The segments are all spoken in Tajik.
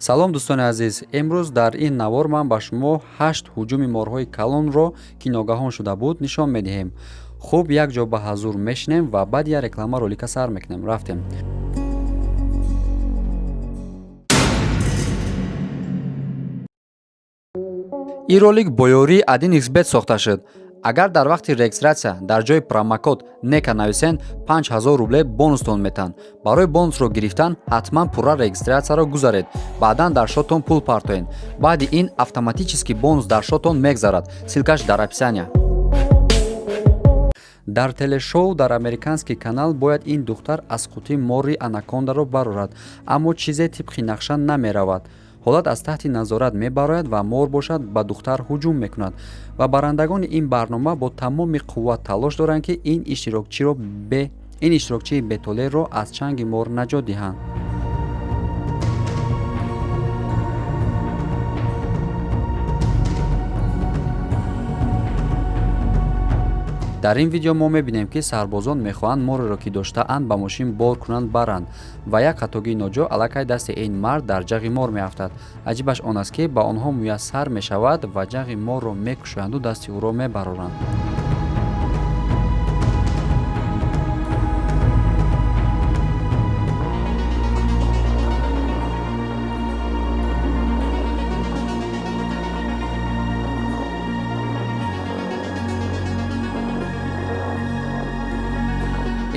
салом дӯстони азиз, имрӯз дар ин навор ман ба шумо 8 ҳуҷуми морҳои калонро ки ногаҳон шуда буд нишон медиҳем. хуб як ҷо ба ҳазур мешинем ва баъд я реклама ролика сар мекунем. рафтем. ин ролик бо ёрии 1xbet сохта шуд. агар дар вақти регистратсия дар ҷои промокод нека нависен 5000 рубле бонустон метан. барои бонусро гирифтан ҳатман пурра регистратсияро гузаред, баъдан дар шотон пул партоен. баъди ин автоматически бонус дар шотон мегзарад. силкаш дар описания. дар телешоу дар американский канал бояд ин духтар аз қутӣ морри анакондаро барорад, аммо чизе тибқи нақша намеравад. ҳолат аз таҳти назорат мебарояд ва мор бошад ба духтар ҳуҷум мекунад ва барандагони ин барнома бо тамоми қувват талош доранд ки ин иштирокчии бетолерро аз чанги мор наҷот диҳанд. дар ин видео мо мебинем ки сарбозон мехоҳанд морреро ки доштаанд ба мошин бор кунанд баранд ва як хатогии ноҷо аллакай дасти ин мард дар ҷағи мор меафтад. аҷибаш он аст ки ба онҳо муяссар мешавад ва ҷағи морро мекушоянду дасти ӯро мебароранд.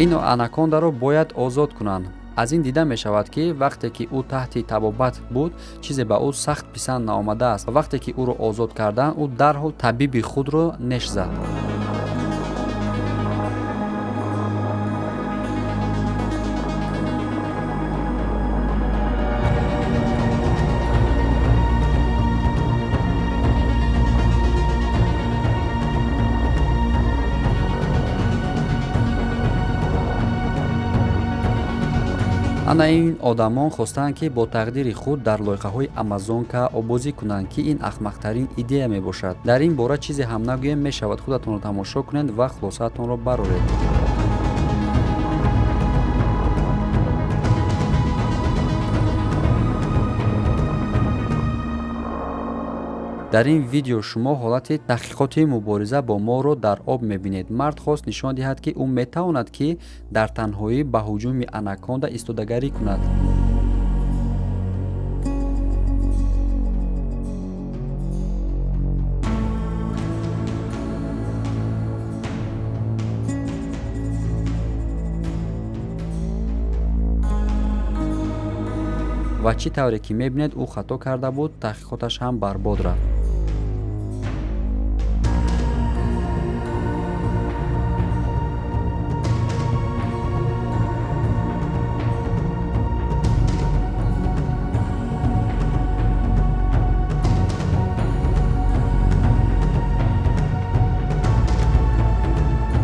ин анакондаро бояд озод кунанд. аз ин дида мешавад ки вақте ки ӯ таҳти табобат буд, чизе ба ӯ сахт писанд наомадааст ва вақте ки ӯро озод карданд, ӯ дарҳол табиби худро неш зад. ана ин одамон хостанд ки бо тақдири худ дар лоиқаҳои амазонка обозӣ кунанд, ки ин ахмақтарин идея мебошад. дар ин бора чизе ҳам нагӯем, мешавад худатонро тамошо кунед ва хулосаатонро бароред. дар ин видео шумо ҳолати таҳқиқоти мубориза бо морро дар об мебинед. мард хост нишон диҳад ки ӯ метавонад ки дар танҳоӣ ба ҳуҷуми анаконда истодагарӣ кунад. ва чӣ тавре ки мебинед ӯ хато карда буд, таҳқиқоташ ҳам барбод рафт.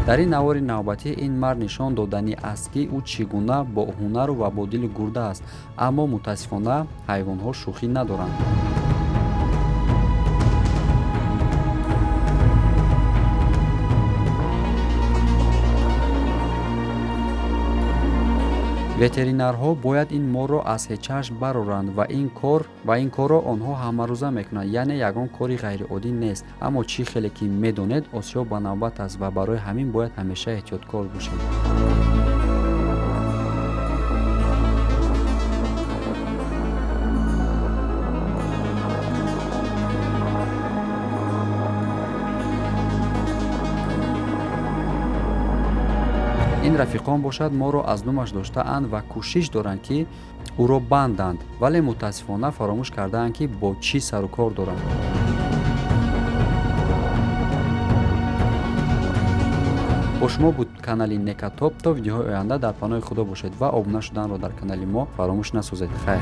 дар ин навори навбатӣ ин мард нишон доданӣ аст ки ӯ чӣ гуна бо ҳунару ва бо дили гурда аст, аммо мутаассифона ҳайвонҳо шӯхӣ надоранд. ветеринарҳо бояд ин морро аз ҳечааш бароранд ва ин корро онҳо ҳамарӯза мекунанд, яъне ягон кори ғайриоддӣ нест. аммо чӣ хеле ки медонед, осёб ба навбат аст ва барои ҳамин бояд ҳамеша эҳтиёткор бошед. ин рафиқон бошад моро аз думаш доштаанд ва кӯшиш доранд ки ӯро банданд, вале мутаассифона фаромӯш кардаанд ки бо чӣ сару кор доранд. бо шумо буд канали Некатоп. то видеоҳои оянда дар паноҳи худо бошед ва обуна шуданро дар канали мо фаромӯш насозед. хайр.